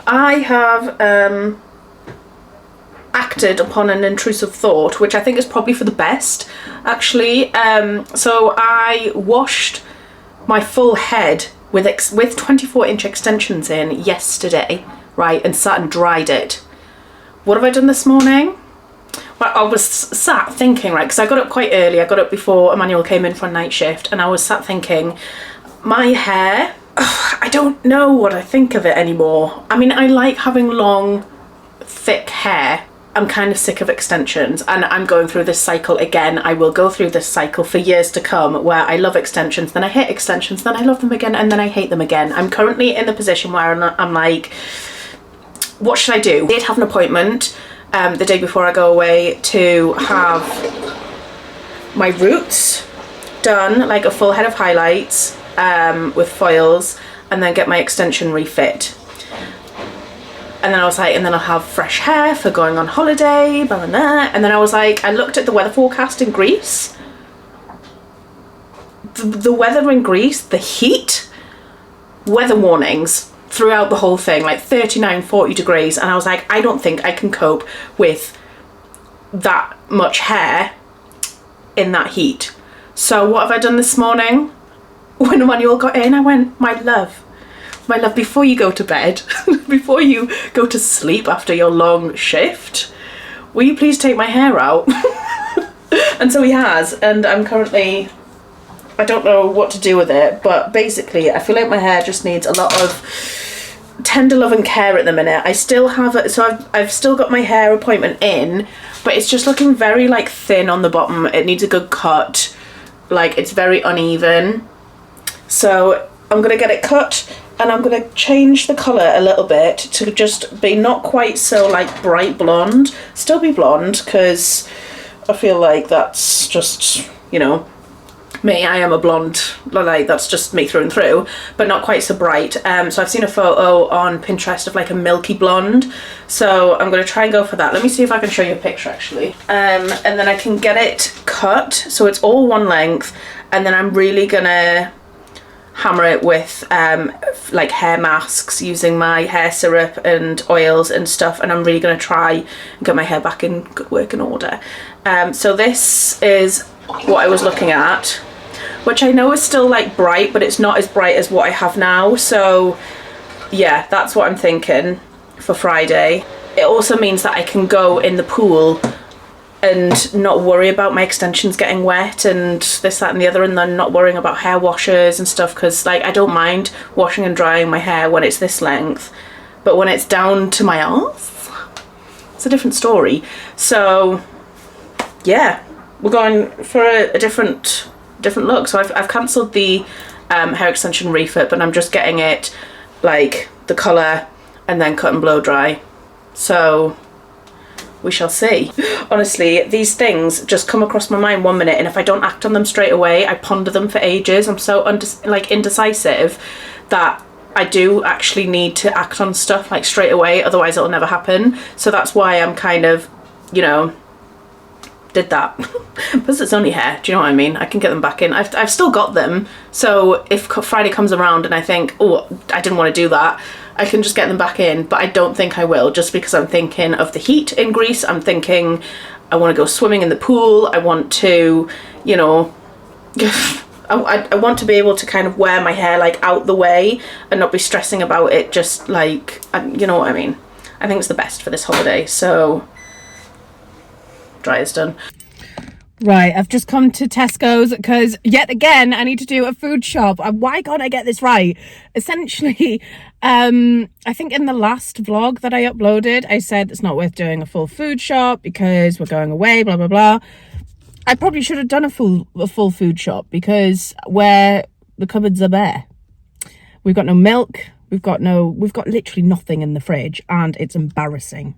I have acted upon an intrusive thought, which I think is probably for the best, actually. So I washed my full head with 24-inch extensions in yesterday, right, and sat and dried it. What have I done this morning? Well, I was sat thinking, right, because I got up quite early. I got up before Emmanuel came in for a night shift, and I was sat thinking, my hair, I don't know what I think of it anymore. I mean, I like having long, thick hair. I'm kind of sick of extensions, and I'm going through this cycle again. I will go through this cycle for years to come, where I love extensions, then I hate extensions, then I love them again, and then I hate them again. I'm currently in the position where I'm like, what should I do? I did have an appointment the day before I go away to have my roots done, like a full head of highlights with foils, and then get my extension refit. And then I was like, and then I'll have fresh hair for going on holiday, blah, blah, blah. And then I was like, I looked at the weather forecast in Greece. The weather in Greece, the heat, weather warnings throughout the whole thing, like 39, 40 degrees. And I was like, I don't think I can cope with that much hair in that heat. So what have I done this morning? When Emmanuel got in, I went, my love, before you go to bed, before you go to sleep after your long shift, will you please take my hair out? And so he has, and I'm currently, I don't know what to do with it, but basically I feel like my hair just needs a lot of tender love and care at the minute. I still have it, so I've still got my hair appointment in, but it's just looking very like thin on the bottom. It needs a good cut, like it's very uneven. So I'm gonna get it cut, and I'm going to change the colour a little bit to just be not quite so like bright blonde. Still be blonde, because I feel like that's just, you know, me. I am a blonde, like that's just me through and through, but not quite so bright. So I've seen a photo on Pinterest of like a milky blonde. So I'm going to try and go for that. Let me see if I can show you a picture actually. And then I can get it cut so it's all one length, and then I'm really going to hammer it with like hair masks using my hair syrup and oils and stuff, and I'm really going to try and get my hair back in good working order. So this is what I was looking at, which I know is still like bright, but it's not as bright as what I have now. So yeah, that's what I'm thinking for Friday. It also means that I can go in the pool and not worry about my extensions getting wet and this, that and the other, and then not worrying about hair washers and stuff, because like I don't mind washing and drying my hair when it's this length, but when it's down to my arse, it's a different story. So yeah, we're going for a different look. So I've cancelled the hair extension refit, but I'm just getting it like the colour and then cut and blow dry. So we shall see. Honestly, these things just come across my mind 1 minute, and if I don't act on them straight away, I ponder them for ages. I'm so indecisive that I do actually need to act on stuff like straight away, otherwise it'll never happen. So that's why I'm kind of, you know, did that. Because it's only hair, do you know what I mean? I can get them back in. I've still got them, so if Friday comes around and I think, oh, I didn't want to do that, I can just get them back in, but I don't think I will, just because I'm thinking of the heat in Greece. I'm thinking I want to go swimming in the pool. I want to, you know, I want to be able to kind of wear my hair like out the way and not be stressing about it, just like, you know what I mean? I think it's the best for this holiday. So dry is done. Right, I've just come to Tesco's because yet again I need to do a food shop. Why can't I get this right? Essentially, I think in the last vlog that I uploaded, I said it's not worth doing a full food shop because we're going away, blah, blah, blah. I probably should have done a full food shop, because where the cupboards are bare. We've got no milk, we've got literally nothing in the fridge, and it's embarrassing.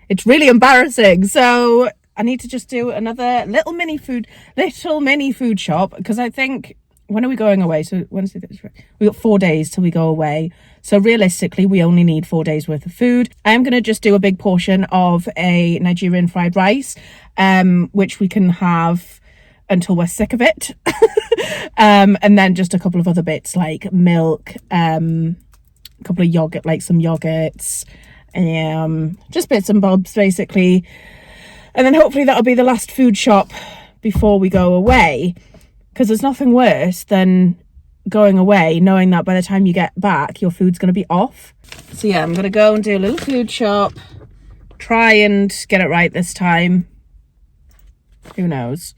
It's really embarrassing. So I need to just do another little mini food shop, because I think, when are we going away? So Wednesday, we got 4 days till we go away. So realistically, we only need 4 days worth of food. I am going to just do a big portion of a Nigerian fried rice, which we can have until we're sick of it. And then just a couple of other bits like milk, a couple of yogurt, like some yogurts, just bits and bobs basically. And then hopefully that'll be the last food shop before we go away, because there's nothing worse than going away knowing that by the time you get back your food's going to be off. So yeah, I'm going to go and do a little food shop, try and get it right this time. Who knows?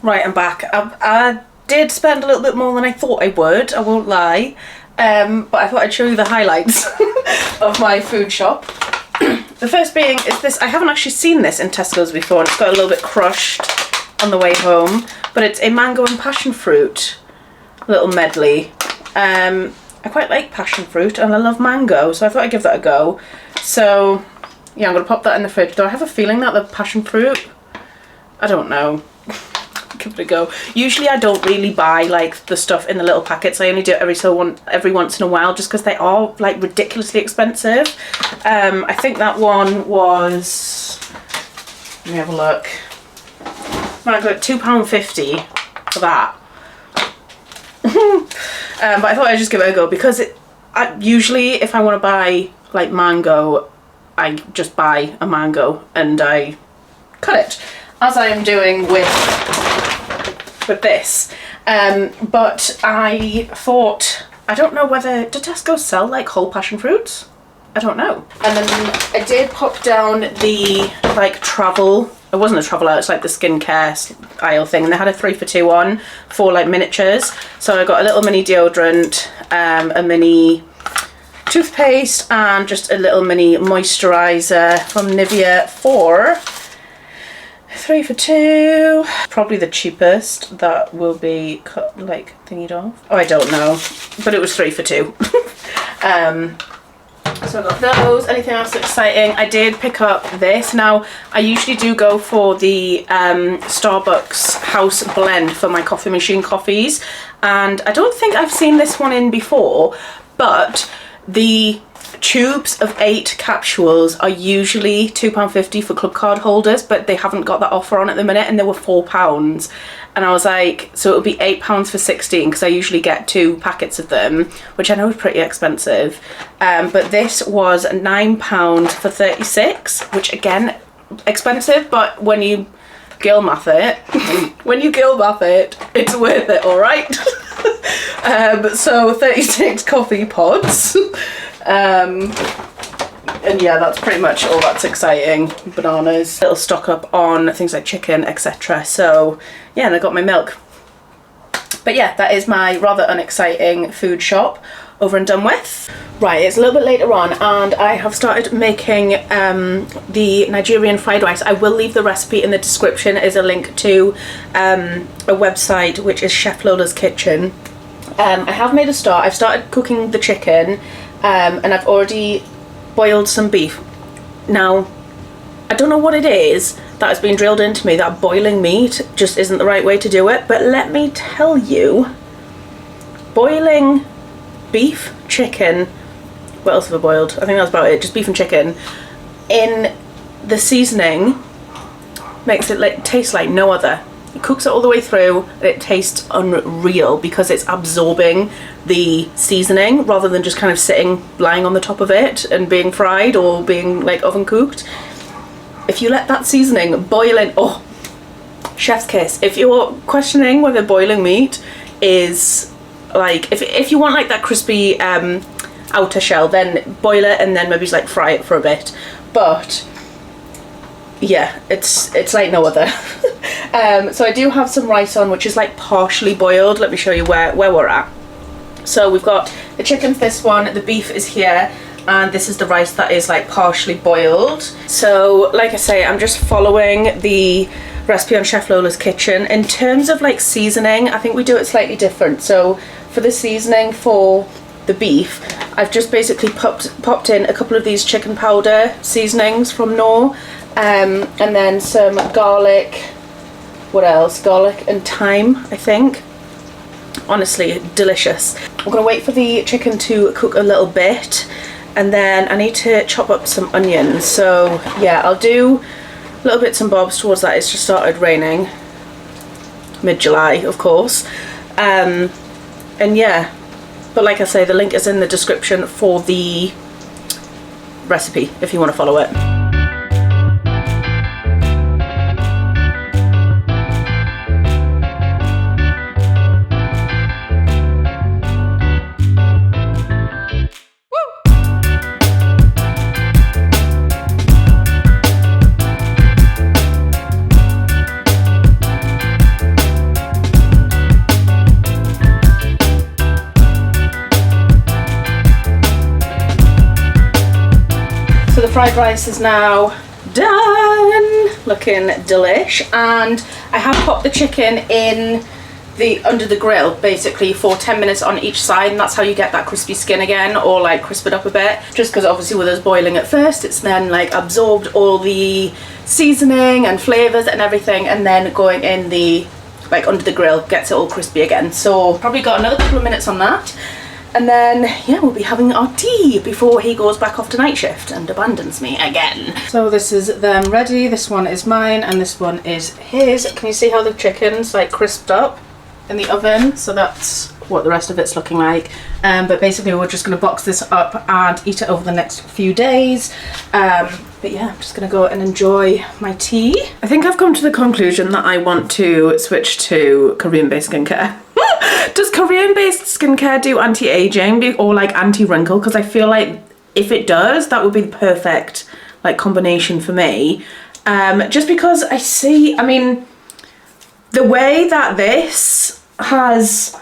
Right, I'm back. I did spend a little bit more than I thought I would, I won't lie. But I thought I'd show you the highlights of my food shop. The first being is this. I haven't actually seen this in Tesco's before, and it's got a little bit crushed on the way home. But it's a mango and passion fruit little medley. I quite like passion fruit and I love mango, so I thought I'd give that a go. So yeah, I'm going to pop that in the fridge. Though I have a feeling that the passion fruit, I don't know. Give it a go. Usually I don't really buy like the stuff in the little packets. I only do it every once in a while, just because they are like ridiculously expensive. I think that one was, let me have a look, I got £2.50 for that. But I thought I'd just give it a go, because usually if I want to buy like mango, I just buy a mango and I cut it, as I am doing with this. But I thought, I don't know whether, do Tesco sell like whole passion fruits? I don't know. And then I did pop down the like travel, it wasn't a travel aisle, it's like the skincare aisle thing, and they had a 3 for 2 on for like miniatures. So I got a little mini deodorant, a mini toothpaste, and just a little mini moisturizer from Nivea for 3 for 2. Probably the cheapest that will be cut, like thingied off. Oh, I don't know, but it was 3 for 2. So I got those. Anything else exciting? I did pick up this. Now I usually do go for the Starbucks house blend for my coffee machine coffees, and I don't think I've seen this one in before, but the tubes of 8 capsules are usually £2.50 for club card holders, but they haven't got that offer on at the minute, and they were £4. And I was like, so it would be £8 for 16, because I usually get 2 packets of them, which I know is pretty expensive. But this was £9 for 36, which again, expensive, but when you girl math it, it's worth it, all right? So 36 coffee pods. And yeah, that's pretty much all that's exciting. Bananas, little stock up on things like chicken, etc. So yeah, and I got my milk. But yeah, that is my rather unexciting food shop over and done with. Right, it's a little bit later on, and I have started making the Nigerian fried rice. I will leave the recipe in the description as a link to a website which is Chef Lola's Kitchen. I have made a start. I've started cooking the chicken, and I've already boiled some beef. Now, I don't know what it is that has been drilled into me that boiling meat just isn't the right way to do it, but let me tell you, boiling beef, chicken, what else have I boiled? I think that's about it, just beef and chicken, in the seasoning makes it like taste like no other. It cooks it all the way through, and it tastes unreal because it's absorbing the seasoning rather than just kind of lying on the top of it and being fried or being like oven cooked. If you let that seasoning boil in, oh, chef's kiss. If you're questioning whether boiling meat is like, if you want like that crispy outer shell, then boil it and then maybe just like fry it for a bit. But yeah, it's like no other. So I do have some rice on, which is like partially boiled. Let me show you where we're at. So we've got the chicken's this one, the beef is here, and this is the rice that is like partially boiled. So like I say, I'm just following the recipe on Chef Lola's Kitchen. In terms of like seasoning, I think we do it slightly different. So for the seasoning for the beef, I've just basically popped in a couple of these chicken powder seasonings from Knorr, and then some garlic, what else? Garlic and thyme, I think. Honestly, delicious. I'm gonna wait for the chicken to cook a little bit, and then I need to chop up some onions. So yeah, I'll do little bits and bobs towards that. It's just started raining, mid-July of course, and yeah, but like I say, the link is in the description for the recipe if you want to follow it. So the fried rice is now done, looking delish, and I have popped the chicken in under the grill basically for 10 minutes on each side, and that's how you get that crispy skin again, or like crisp it up a bit, just because obviously with us boiling at first, it's then like absorbed all the seasoning and flavors and everything, and then going in the like under the grill gets it all crispy again. So probably got another couple of minutes on that. And then, yeah, we'll be having our tea before he goes back off to night shift and abandons me again. So this is them ready. This one is mine and this one is his. Can you see how the chicken's like crisped up in the oven? So that's what the rest of it's looking like. But basically we're just going to box this up and eat it over the next few days. But yeah, I'm just going to go and enjoy my tea. I think I've come to the conclusion that I want to switch to Korean-based skincare. Does Korean-based skincare do anti-aging or like anti-wrinkle? Because I feel like if it does, that would be the perfect like combination for me. Just because I mean, the way that this has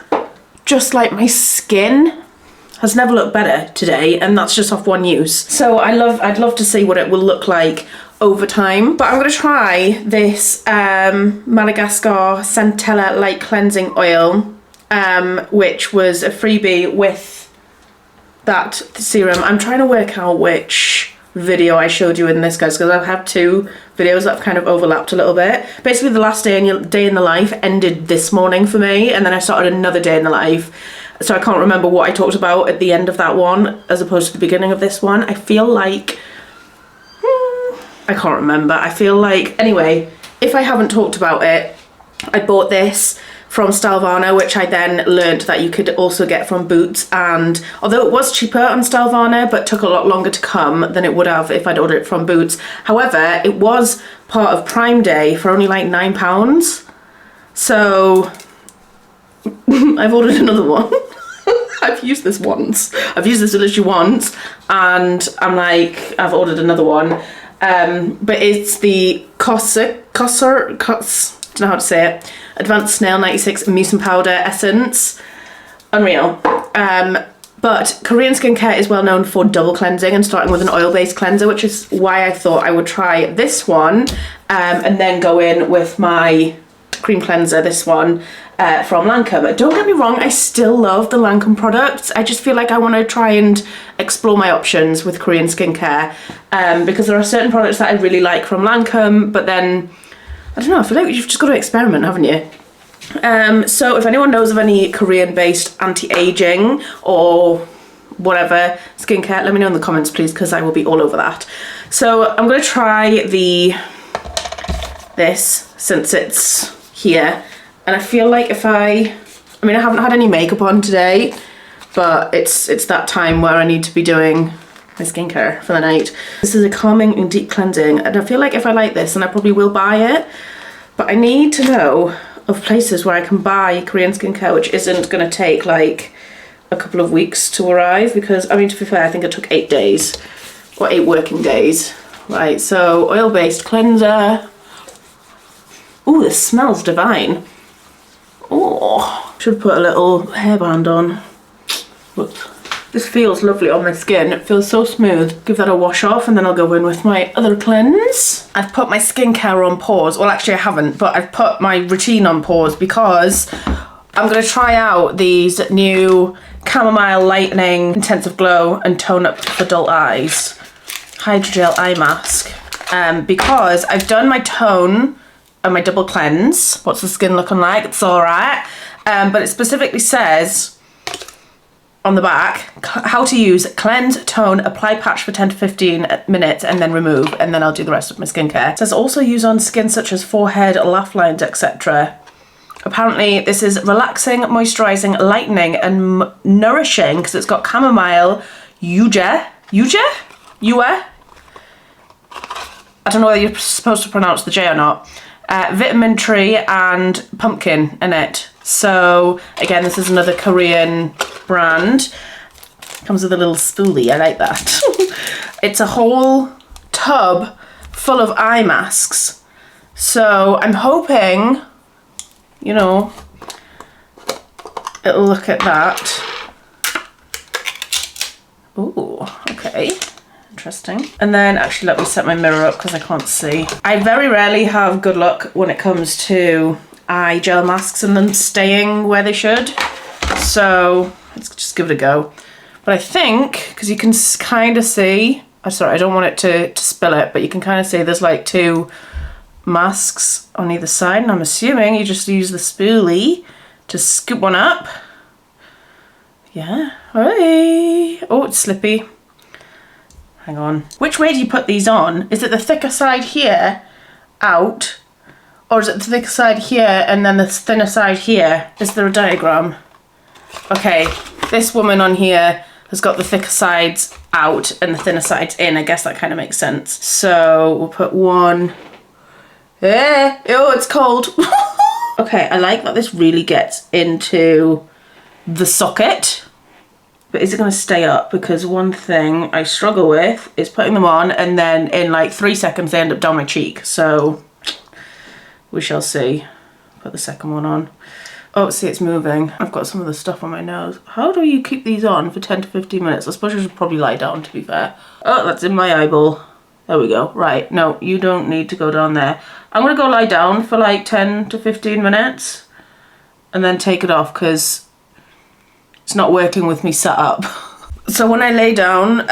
just like my skin has never looked better today, and that's just off one use. So I'd love to see what it will look like over time. But I'm gonna try this Madagascar Centella Light Cleansing Oil, which was a freebie with that serum. I'm trying to work out which video I showed you in this, guys, because I've had two videos that have kind of overlapped a little bit. Basically the last day in the life ended this morning for me, and then I started another day in the life. So I can't remember what I talked about at the end of that one as opposed to the beginning of this one. I feel like I can't remember. I feel like, anyway, if I haven't talked about it, I bought this from Stalvana, which I then learned that you could also get from Boots, and although it was cheaper on Stalvana but took a lot longer to come than it would have if I'd ordered it from Boots. However, it was part of Prime Day for only like £9. So I've ordered another one. I've used this once. I've used this literally once, and I'm like, I've ordered another one. But it's the don't know how to say it, Advanced Snail 96 Mucin Powder Essence. Unreal. But Korean skincare is well known for double cleansing and starting with an oil-based cleanser, which is why I thought I would try this one and then go in with my cream cleanser, this one from Lancome. Don't get me wrong, I still love the Lancome products. I just feel like I want to try and explore my options with Korean skincare, because there are certain products that I really like from Lancome, but then I don't know, I feel like you've just got to experiment, haven't you? So if anyone knows of any Korean-based anti-aging or whatever skincare, let me know in the comments, please, because I will be all over that. So I'm going to try this since it's here, and I feel like I haven't had any makeup on today, but it's that time where I need to be doing my skincare for the night. This is a calming and deep cleansing, and I feel like if I like this, then I probably will buy it, but I need to know of places where I can buy Korean skincare which isn't going to take like a couple of weeks to arrive, because I mean, to be fair, I think it took 8 days or 8 working days. Right, so oil-based cleanser. Ooh, this smells divine. Oh, should put a little hairband on. Whoops. This feels lovely on my skin. It feels so smooth. Give that a wash off and then I'll go in with my other cleanse. I've put my skincare on pause. Well, actually I haven't, but I've put my routine on pause because I'm going to try out these new Chamomile Lightening Intensive Glow and Tone Up for Dull Eyes Hydrogel Eye Mask. Because I've done my tone and my double cleanse. What's the skin looking like? It's alright. But it specifically says on the back how to use cleanse, tone, apply patch for 10 to 15 minutes and then remove, and then I'll do the rest of my skincare. It says also use on skin such as forehead, laugh lines, etc. Apparently this is relaxing, moisturising, lightening and nourishing because it's got chamomile, yuja? I don't know whether you're supposed to pronounce the J or not. Vitamin tree and pumpkin in it. So again, this is another Korean brand. Comes with a little spoolie, I like that. It's a whole tub full of eye masks. So I'm hoping, you know, it'll look at that. Ooh, okay. Interesting. And then actually let me set my mirror up because I can't see. I very rarely have good luck when it comes to eye gel masks and them staying where they should. So let's just give it a go. But I think, because you can kind of see, sorry, I don't want it to spill it, but you can kind of see there's like 2 masks on either side, and I'm assuming you just use the spoolie to scoop one up. Yeah. Hey. Oh, it's slippy. Hang on. Which way do you put these on? Is it the thicker side here out? Or is it the thicker side here and then the thinner side here? Is there a diagram? Okay, this woman on here has got the thicker sides out and the thinner sides in. I guess that kind of makes sense. So we'll put one. Oh, it's cold. Okay, I like that this really gets into the socket. But is it going to stay up? Because one thing I struggle with is putting them on and then in like 3 seconds they end up down my cheek. So we shall see. Put the second one on. Oh, see, it's moving. I've got some of the stuff on my nose. How do you keep these on for 10 to 15 minutes? I suppose you should probably lie down, to be fair. Oh, that's in my eyeball. There we go. Right, no, you don't need to go down there. I'm going to go lie down for like 10 to 15 minutes and then take it off because it's not working with me sat up. So when I lay down,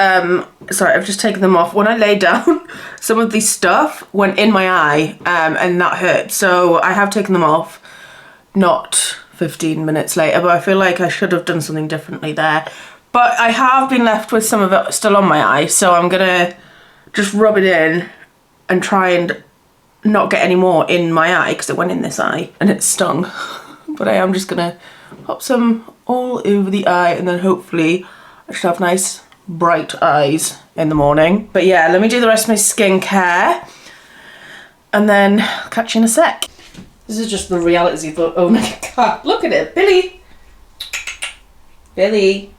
sorry, I've just taken them off. When I lay down, some of the stuff went in my eye and that hurt. So I have taken them off, not 15 minutes later, but I feel like I should have done something differently there. But I have been left with some of it still on my eye, so I'm gonna just rub it in and try and not get any more in my eye because it went in this eye and it stung. But I am just gonna pop some all over the eye and then hopefully I should have nice bright eyes in the morning. But yeah, let me do the rest of my skincare and then I'll catch you in a sec. This is just the reality of, oh my god, look at it, Billy. Billy.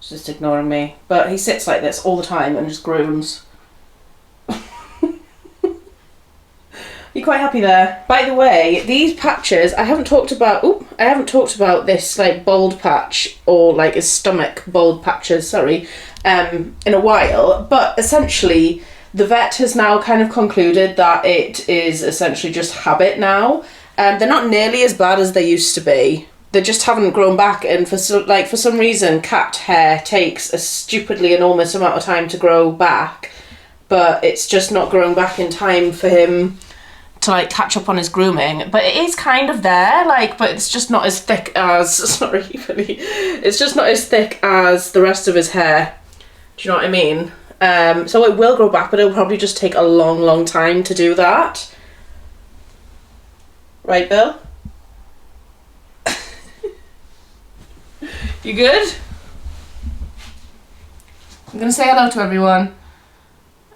He's just ignoring me. But he sits like this all the time and just grooms. You're quite happy there. By the way, these patches, I haven't talked about this like bald patch or like his stomach bald patches, sorry, in a while. But essentially, the vet has now kind of concluded that it is essentially just habit now. They're not nearly as bad as they used to be. They just haven't grown back, and for some reason, cat hair takes a stupidly enormous amount of time to grow back, but it's just not growing back in time for him to like catch up on his grooming. But it is kind of there, like, but it's just not as thick as, sorry, Billy, it's just not as thick as the rest of his hair. Do you know what I mean? So it will grow back, but it'll probably just take a long, long time to do that. Right, Bill? You good? I'm gonna say hello to everyone.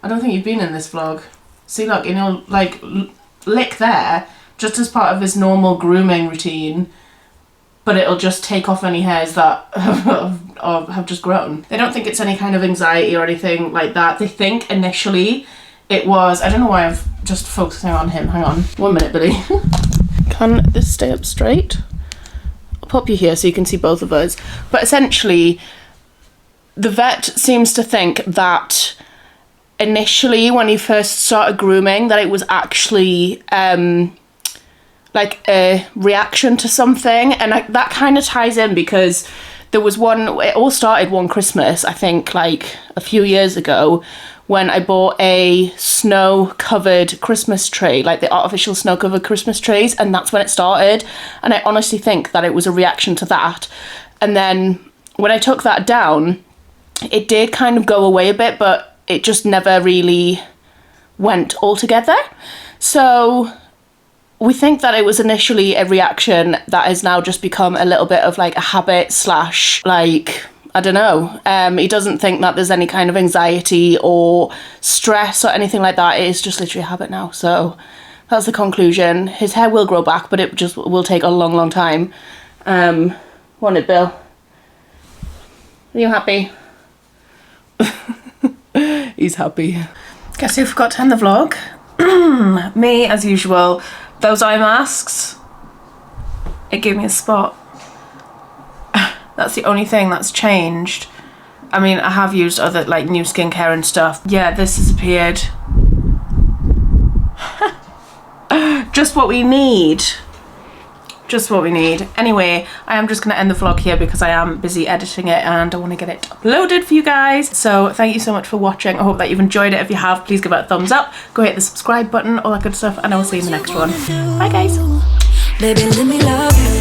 I don't think you've been in this vlog. See, look, and he'll like lick there, just as part of his normal grooming routine, but it'll just take off any hairs that have just grown. They don't think it's any kind of anxiety or anything like that. They think initially it was, I don't know why I'm just focusing on him. Hang on. 1 minute, Billy. Can this stay up straight? I'll pop you here so you can see both of us. But essentially, the vet seems to think that initially when he first started grooming that it was actually like a reaction to something, and that kind of ties in because there was it all started one Christmas, I think, like a few years ago, when I bought a snow-covered Christmas tree, like the artificial snow-covered Christmas trees, and that's when it started. And I honestly think that it was a reaction to that. And then when I took that down, it did kind of go away a bit, but it just never really went altogether. So we think that it was initially a reaction that has now just become a little bit of like a habit slash like, I don't know. He doesn't think that there's any kind of anxiety or stress or anything like that. It is just literally a habit now. So that's the conclusion. His hair will grow back, but it just will take a long, long time. Want it, Bill? Are you happy? He's happy. Guess who forgot to end the vlog? Me, as usual. Those eye masks, it gave me a spot. That's the only thing that's changed. I mean, I have used other like new skincare and stuff. Yeah, this has appeared. Just what we need. Just what we need. Anyway, I am just going to end the vlog here because I am busy editing it and I want to get it uploaded for you guys. So thank you so much for watching. I hope that you've enjoyed it. If you have, please give it a thumbs up. Go hit the subscribe button, all that good stuff, and I will see you in the next one. Bye guys. Baby, let me love you.